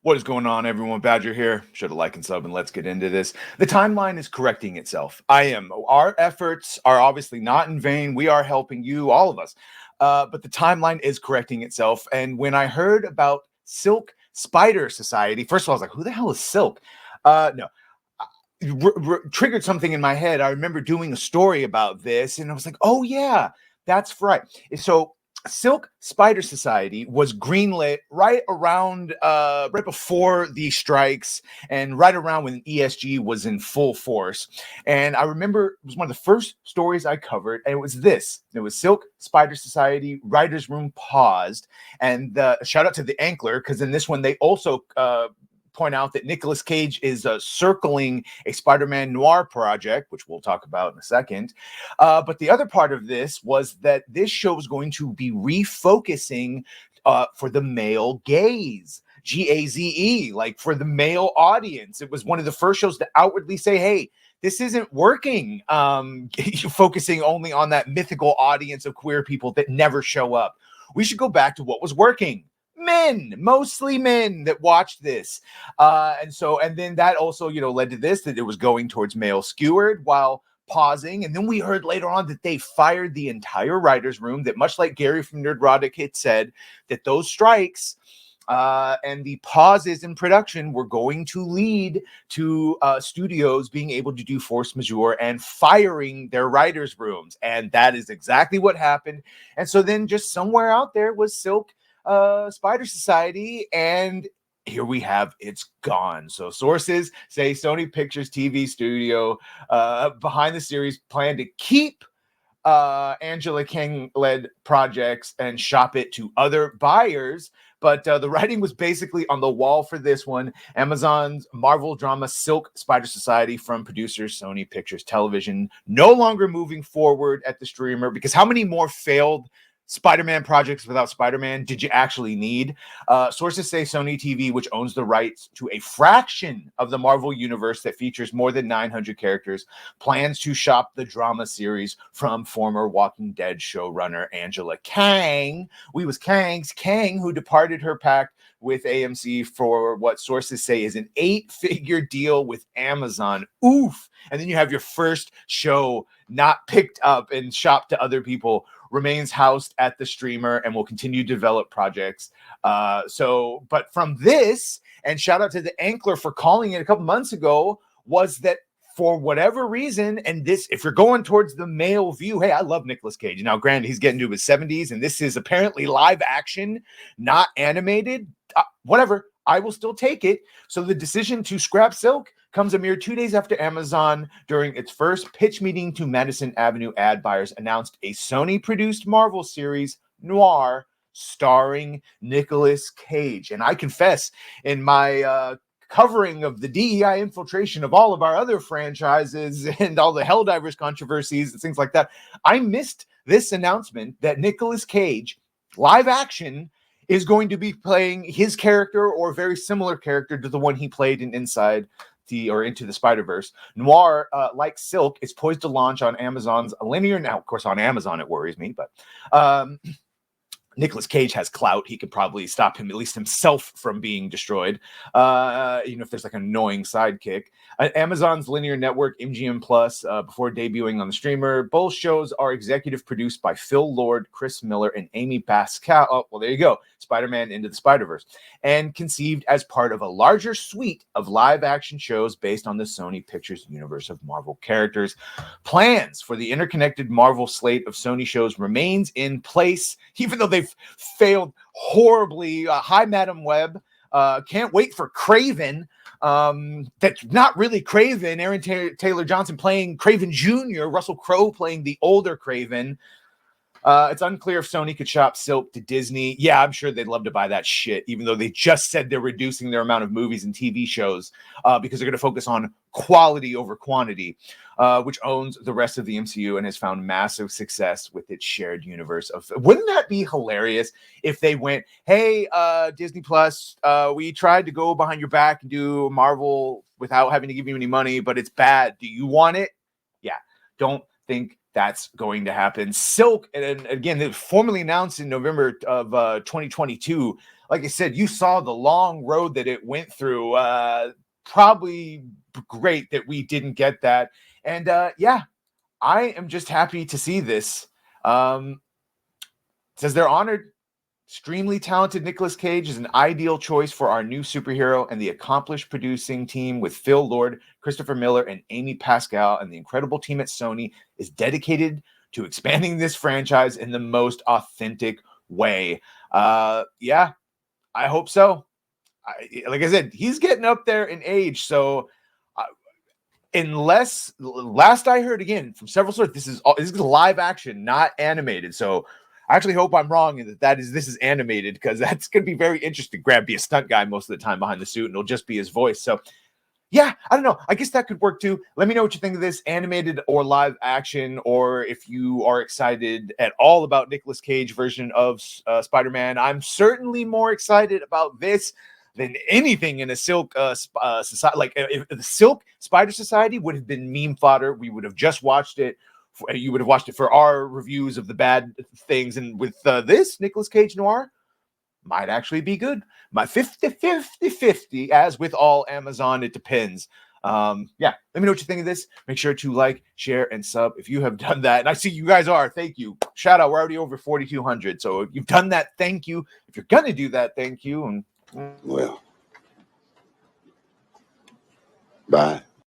What is going on, everyone? Badger here. Should have liked and sub, and let's get into this. The timeline is correcting itself. Our efforts are obviously not in vain. We are helping you, all of us. But the timeline is correcting itself. And when I heard about Silk Spider Society, first of all, I was like, who the hell is Silk? No. Triggered something in my head. I remember doing a story about this, and I was like, oh, yeah, that's right. So Silk Spider Society was greenlit right before the strikes and right around when ESG was in full force. And I remember it was one of the first stories I covered, and it was this. It was Silk Spider Society writers' room paused, and shout out to the Ankler, because in this one they also point out that Nic Cage is circling a Spider-Man Noir project, which we'll talk about in a second. But the other part of this was that this show is going to be refocusing for the male gaze. Gaze, like for the male audience. It was one of the first shows to outwardly say, hey, this isn't working. Focusing only on that mythical audience of queer people that never show up. We should go back to what was working. Men, mostly men that watched this. And then that also, led to this, that it was going towards male skewered while pausing. And then we heard later on that they fired the entire writer's room, that much like Gary from Nerdrotic had said, that those strikes and the pauses in production were going to lead to studios being able to do force majeure and firing their writers' rooms. And that is exactly what happened. And so then just somewhere out there was Silk Spider Society, and here we have it's gone. So sources say Sony Pictures TV studio behind the series plan to keep Angela Kang-led projects and shop it to other buyers. But the writing was basically on the wall for this one. Amazon's Marvel drama Silk Spider Society from producers Sony Pictures Television no longer moving forward at the streamer, because how many more failed Spider-Man projects without Spider-Man did you actually need? Sources say Sony TV, which owns the rights to a fraction of the Marvel universe that features more than 900 characters, plans to shop the drama series from former Walking Dead showrunner Angela Kang. Kang, who departed her pact with AMC for what sources say is an 8-figure deal with Amazon. Oof. And then you have your first show not picked up and shopped to other people, remains housed at the streamer and will continue to develop projects. But from this, and shout out to the Ankler for calling it a couple months ago, was that for whatever reason, and this, if you're going towards the male view, hey, I love Nicolas Cage. Now, granted, he's getting to his 70s, and this is apparently live action, not animated. Whatever, I will still take it. So the decision to scrap Silk comes a mere 2 days after Amazon, during its first pitch meeting to Madison Avenue ad buyers, announced a Sony-produced Marvel series, Noir, starring Nicolas Cage. And I confess, in my covering of the DEI infiltration of all of our other franchises and all the Helldivers controversies and things like that, I missed this announcement that Nicolas Cage, live action, is going to be playing his character or a very similar character to the one he played in Into the Spider-Verse. Noir, like Silk, is poised to launch on Amazon's linear. Now, of course, on Amazon, it worries me, but Nicolas Cage has clout. He could probably stop him, at least himself, from being destroyed, if there's like an annoying sidekick. Amazon's linear network, MGM Plus, before debuting on the streamer. Both shows are executive produced by Phil Lord, Chris Miller, and Amy Pascal. Oh, well, there you go. Spider-Man Into the Spider-Verse. And conceived as part of a larger suite of live-action shows based on the Sony Pictures universe of Marvel characters. Plans for the interconnected Marvel slate of Sony shows remains in place, even though they've failed horribly. Hi, Madam Web. Can't wait for Craven. That's not really Craven. Aaron Taylor Johnson playing Craven Jr., Russell Crowe playing the older Craven. It's unclear if Sony could shop Silk to Disney. Yeah, I'm sure they'd love to buy that shit, even though they just said they're reducing their amount of movies and TV shows because they're going to focus on quality over quantity, which owns the rest of the MCU and has found massive success with its shared universe. Wouldn't that be hilarious if they went, hey, Disney Plus, we tried to go behind your back and do Marvel without having to give you any money, but it's bad. Do you want it? Yeah, don't think that's going to happen. Silk, and again, it was formally announced in November of 2022. Like I said, you saw the long road that it went through. Probably great that we didn't get that. And yeah, I am just happy to see this. Says they're honored. Extremely talented Nicolas Cage is an ideal choice for our new superhero, and the accomplished producing team with Phil Lord, Christopher Miller, and Amy Pascal, and the incredible team at Sony is dedicated to expanding this franchise in the most authentic way. Yeah, I hope so. Like I said, he's getting up there in age, so unless last I heard again from several sources, this is live action, not animated. So I actually hope I'm wrong and this is animated, because that's going to be very interesting. Grab be a stunt guy most of the time behind the suit, and it'll just be his voice. So yeah, I don't know. I guess that could work too. Let me know what you think of this, animated or live action, or if you are excited at all about Nicolas Cage version of Spider-Man. I'm certainly more excited about this than anything in a Silk society. Like if the Silk Spider Society would have been meme fodder, we would have just watched it. You would have watched it for our reviews of the bad things. And with this Nicolas Cage Noir, might actually be good. My 50-50, as with all Amazon, it depends. Yeah, let me know what you think of this. Make sure to like, share, and sub if you have done that. And I see you guys are. Thank you. Shout out. We're already over 4,200. So if you've done that, thank you. If you're going to do that, thank you. And well, bye.